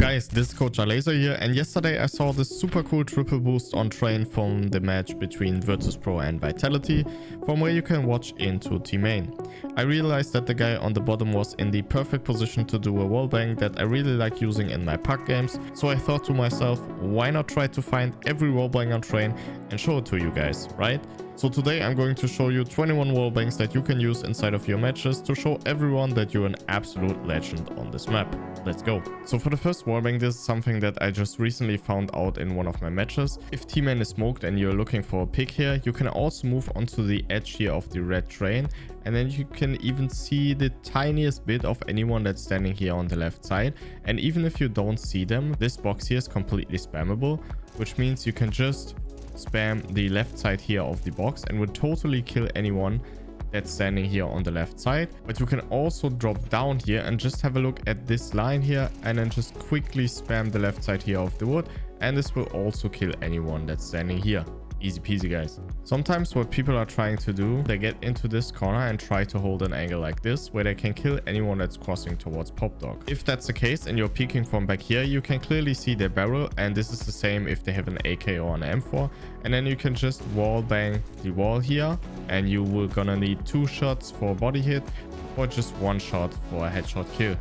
Guys, this is Coach Aleyzr here, and yesterday I saw this super cool triple boost on train from the match between Virtus.pro and Vitality, from where you can watch into team main. I realized that the guy on the bottom was in the perfect position to do a wallbang that I really like using in my puck games, so I thought to myself, why not try to find every wallbang on train and show it to you guys, right? So today I'm going to show you 21 wallbangs that you can use inside of your matches to show everyone that you're an absolute legend on this map. Let's go. So for the first wallbang, this is something that I just recently found out in one of my matches. If team main is smoked and you're looking for a pick here, you can also move onto the edge here of the red train, and then you can even see the tiniest bit of anyone that's standing here on the left side. And even if you don't see them, this box here is completely spammable, which means you can just spam the left side here of the box and would totally kill anyone that's standing here on the left side. But you can also drop down here and just have a look at this line here and then just quickly spam the left side here of the wood, and this will also kill anyone that's standing here. Easy peasy, guys. Sometimes what people are trying to do, they get into this corner and try to hold an angle like this where they can kill anyone that's crossing towards Popdog. If that's the case and you're peeking from back here, you can clearly see their barrel, and this is the same if they have an AK or an M4, and then you can just wall bang the wall here, and you will gonna need 2 shots for a body hit or just 1 shot for a headshot kill.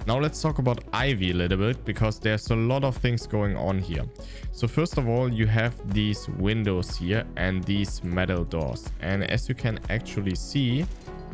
Now let's talk about IVY a little bit, because there's a lot of things going on here. So first of all, you have these windows here and these metal doors, and as you can actually see,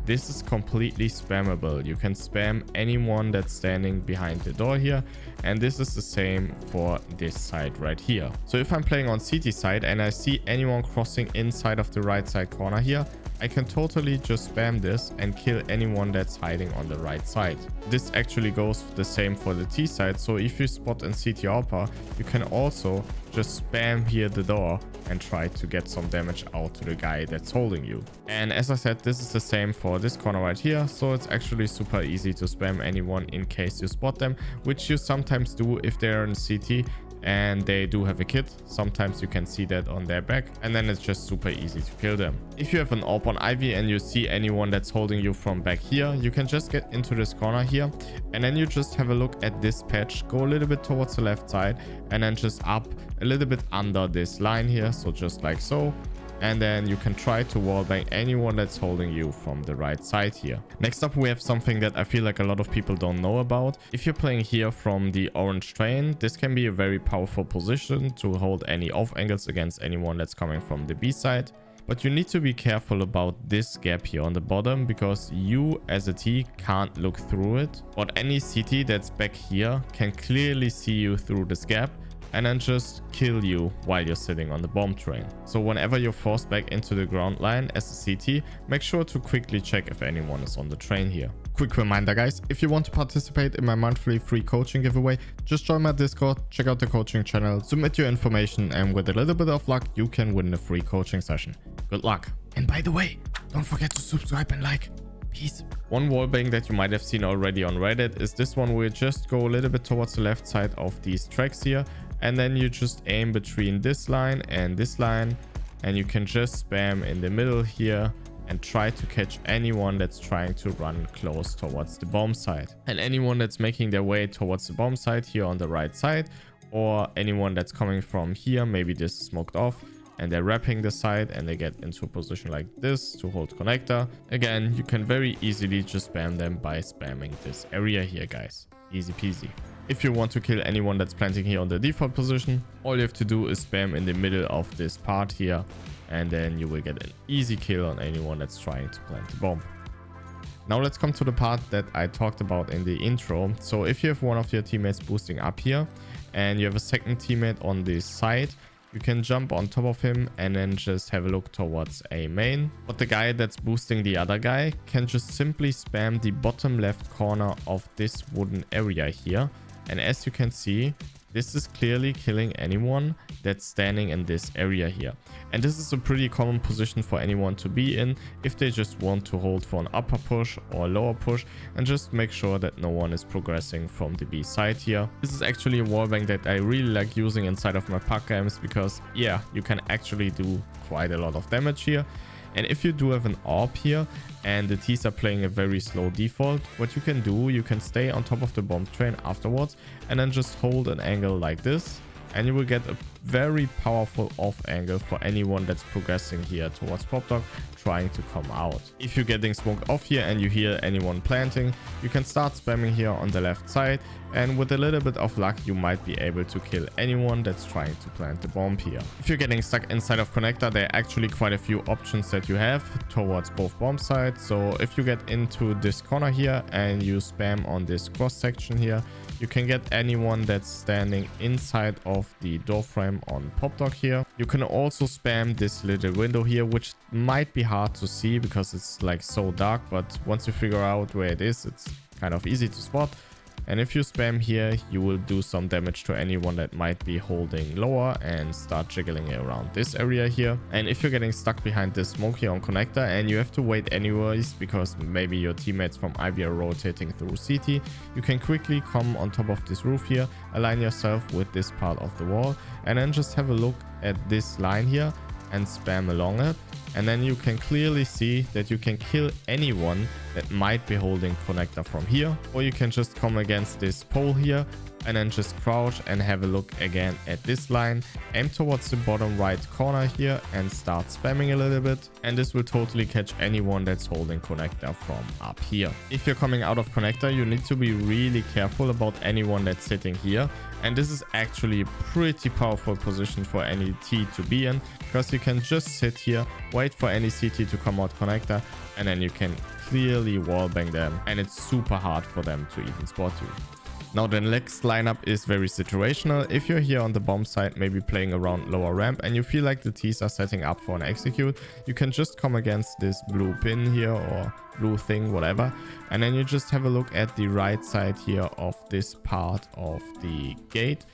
this is completely spammable. You can spam anyone that's standing behind the door here, and this is the same for this side right here. So if I'm playing on CT side and I see anyone crossing inside of the right side corner here, I can totally just spam this and kill anyone that's hiding on the right side. This actually goes the same for the T side, so if you spot in CT AWP, you can also just spam here the door and try to get some damage out to the guy that's holding you. And as I said, this is the same for this corner right here, so it's actually super easy to spam anyone in case you spot them, which you sometimes do if they're in CT and they do have a kit. Sometimes you can see that on their back, and then it's just super easy to kill them. If you have an AWP on IVY and you see anyone that's holding you from back here, you can just get into this corner here, and then you just have a look at this patch, go a little bit towards the left side, and then just up a little bit under this line here, so just like so. And then you can try to wallbang anyone that's holding you from the right side here. Next up, we have something that I feel like a lot of people don't know about. If you're playing here from the orange train, this can be a very powerful position to hold any off angles against anyone that's coming from the B side. But you need to be careful about this gap here on the bottom, because you as a T can't look through it. But any CT that's back here can clearly see you through this gap and then just kill you while you're sitting on the bomb train. So whenever you're forced back into the ground line as a CT, make sure to quickly check if anyone is on the train here. Quick reminder, guys, if you want to participate in my monthly free coaching giveaway, just join my Discord, check out the coaching channel, submit your information, and with a little bit of luck, you can win the free coaching session. Good luck. And by the way, don't forget to subscribe and like. Peace. One wallbang that you might have seen already on Reddit is this one, where you just go a little bit towards the left side of these tracks here, and then you just aim between this line, and you can just spam in the middle here and try to catch anyone that's trying to run close towards the bomb site, and anyone that's making their way towards the bomb site here on the right side, or anyone that's coming from here. Maybe this is smoked off and they're wrapping the side and they get into a position like this to hold connector. Again, you can very easily just spam them by spamming this area here, guys. Easy peasy. If you want to kill anyone that's planting here on the default position, all you have to do is spam in the middle of this part here, and then you will get an easy kill on anyone that's trying to plant the bomb. Now let's come to the part that I talked about in the intro. So if you have one of your teammates boosting up here and you have a second teammate on this side, you can jump on top of him and then just have a look towards A main. But the guy that's boosting the other guy can just simply spam the bottom left corner of this wooden area here. And as you can see, this is clearly killing anyone that's standing in this area here. And this is a pretty common position for anyone to be in if they just want to hold for an upper push or lower push, and just make sure that no one is progressing from the B side here. This is actually a wallbang that I really like using inside of my puck games, because yeah, you can actually do quite a lot of damage here. And if you do have an AWP here and the T's are playing a very slow default, what you can do, you can stay on top of the bomb train afterwards and then just hold an angle like this, and you will get a very powerful off angle for anyone that's progressing here towards Popdog trying to come out. If you're getting smoked off here and you hear anyone planting, you can start spamming here on the left side, and with a little bit of luck you might be able to kill anyone that's trying to plant the bomb here. If you're getting stuck inside of connector, there are actually quite a few options that you have towards both bomb sites. So if you get into this corner here and you spam on this cross section here, you can get anyone that's standing inside of the door frame on Popdog here. You can also spam this little window here, which might be hard to see because it's like so dark, but once you figure out where it is, it's kind of easy to spot. And if you spam here, you will do some damage to anyone that might be holding lower and start jiggling around this area here. And if you're getting stuck behind this smoke here on connector and you have to wait anyways because maybe your teammates from IVY are rotating through CT, you can quickly come on top of this roof here, align yourself with this part of the wall, and then just have a look at this line here and spam along it. And then you can clearly see that you can kill anyone that might be holding connector from here, or you can just come against this pole here and then just crouch and have a look again at this line, aim towards the bottom right corner here and start spamming a little bit, and this will totally catch anyone that's holding connector from up here. If you're coming out of connector, you need to be really careful about anyone that's sitting here, and this is actually a pretty powerful position for any T to be in, because you can just sit here, wait for any CT to come out connector, and then you can clearly wallbang them, and it's super hard for them to even spot you. Now the next lineup is very situational. If you're here on the bomb site, maybe playing around lower ramp, and you feel like the T's are setting up for an execute, you can just come against this blue pin here or blue thing, whatever, and then you just have a look at the right side here of this part of the gate,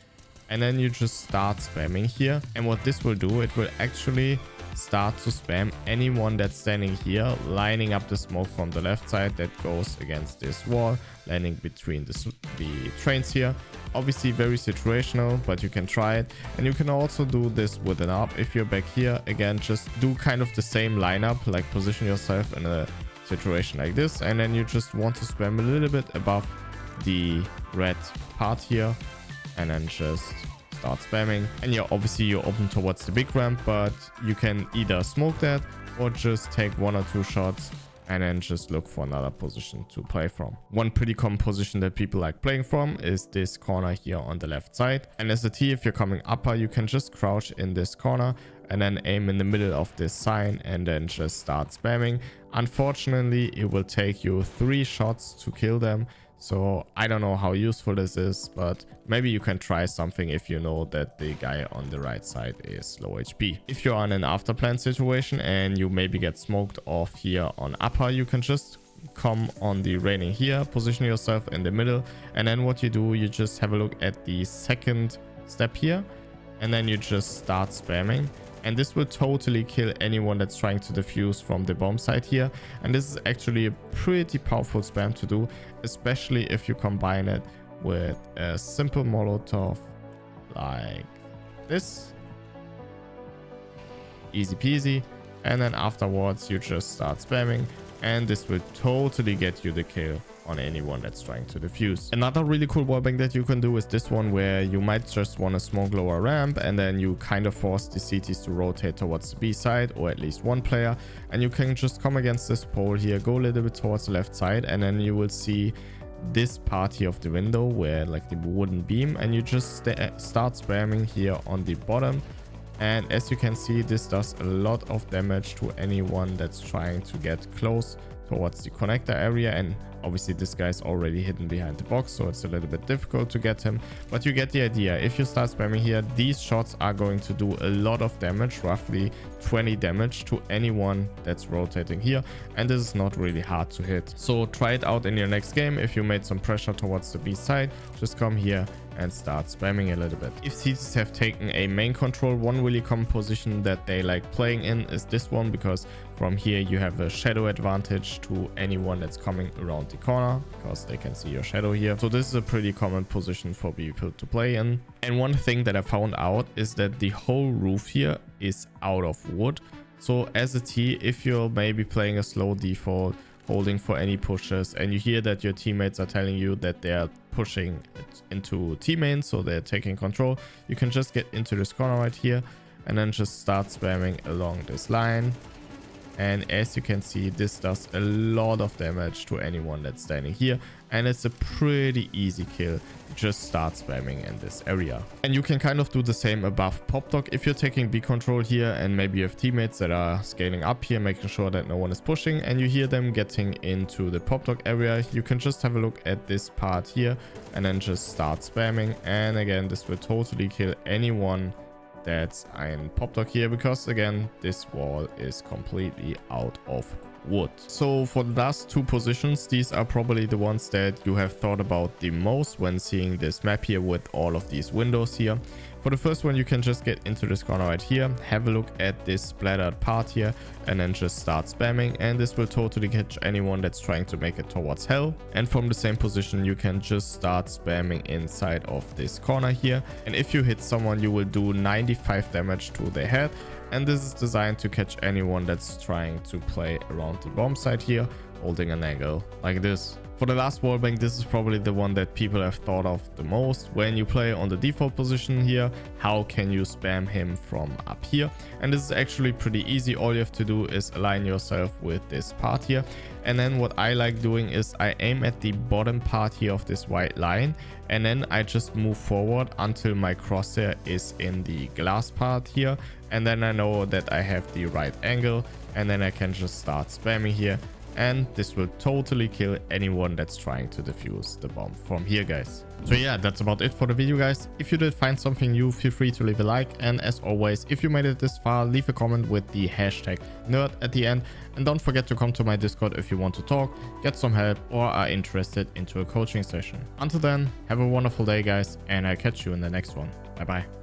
and then you just start spamming here. And what this will do, it will actually start to spam anyone that's standing here, lining up the smoke from the left side that goes against this wall, landing between the trains here. Obviously very situational, but you can try it. And you can also do this with an AWP. If you're back here, again, just do kind of the same lineup, like position yourself in a situation like this, and then you just want to spam a little bit above the red part here, and then just start spamming. And yeah, obviously you're open towards the big ramp, but you can either smoke that or just take 1 or 2 shots and then just look for another position to play from. One pretty common position that people like playing from is this corner here on the left side. And as a T, if you're coming upper, you can just crouch in this corner and then aim in the middle of this sign and then just start spamming. Unfortunately, it will take you 3 shots to kill them. So I don't know how useful this is, but maybe you can try something if you know that the guy on the right side is low HP. If you're on an afterplant situation and you maybe get smoked off here on upper, you can just come on the railing here, position yourself in the middle, and then what you do, you just have a look at the second step here, and then you just start spamming. And this will totally kill anyone that's trying to defuse from the bomb site here. And this is actually a pretty powerful spam to do, especially if you combine it with a simple Molotov like this. Easy peasy. And then afterwards you just start spamming, and this will totally get you the kill on anyone that's trying to defuse. Another really cool wallbang that you can do is this one, where you might just want to smoke lower ramp and then you kind of force the CTs to rotate towards the B side, or at least one player, and you can just come against this pole here, go a little bit towards the left side, and then you will see this part here of the window where like the wooden beam, and you just start spamming here on the bottom. And as you can see, this does a lot of damage to anyone that's trying to get close towards the connector area. And obviously this guy's already hidden behind the box, so it's a little bit difficult to get him, but you get the idea. If you start spamming here, these shots are going to do a lot of damage, roughly 20 damage to anyone that's rotating here, and this is not really hard to hit. So try it out in your next game. If you made some pressure towards the B side, just come here and start spamming a little bit. If CTs have taken a main control, one really common position that they like playing in is this one, because from here you have a shadow advantage to anyone that's coming around the corner, because they can see your shadow here. So this is a pretty common position for people to play in. And one thing that I found out is that the whole roof here is out of wood. So as a T, if you're maybe playing a slow default, holding for any pushes, and you hear that your teammates are telling you that they are pushing it into T main, so they're taking control, you can just get into this corner right here and then just start spamming along this line. And as you can see, this does a lot of damage to anyone that's standing here, and it's a pretty easy kill. Just start spamming in this area. And you can kind of do the same above Popdog if you're taking B control here, and maybe you have teammates that are scaling up here, making sure that no one is pushing, and you hear them getting into the Popdog area. You can just have a look at this part here and then just start spamming. And again, this will totally kill anyone that's in Popdog here, because again, this wall is completely out of wood. So for the last two positions, these are probably the ones that you have thought about the most when seeing this map here with all of these windows here. For the first one, you can just get into this corner right here, have a look at this splattered part here, and then just start spamming, and this will totally catch anyone that's trying to make it towards hell. And from the same position, you can just start spamming inside of this corner here, and if you hit someone, you will do 95 damage to their head. And this is designed to catch anyone that's trying to play around the bomb site here, holding an angle like this. For the last wallbang, this is probably the one that people have thought of the most. When you play on the default position here, how can you spam him from up here? And this is actually pretty easy. All you have to do is align yourself with this part here. And then what I like doing is I aim at the bottom part here of this white line, and then I just move forward until my crosshair is in the glass part here. And then I know that I have the right angle, and then I can just start spamming here. And this will totally kill anyone that's trying to defuse the bomb from here, guys. So yeah, that's about it for the video, guys. If you did find something new, feel free to leave a like. And as always, if you made it this far, leave a comment with the hashtag nerd at the end. And don't forget to come to my Discord if you want to talk, get some help, or are interested into a coaching session. Until then, have a wonderful day, guys, and I'll catch you in the next one. Bye bye.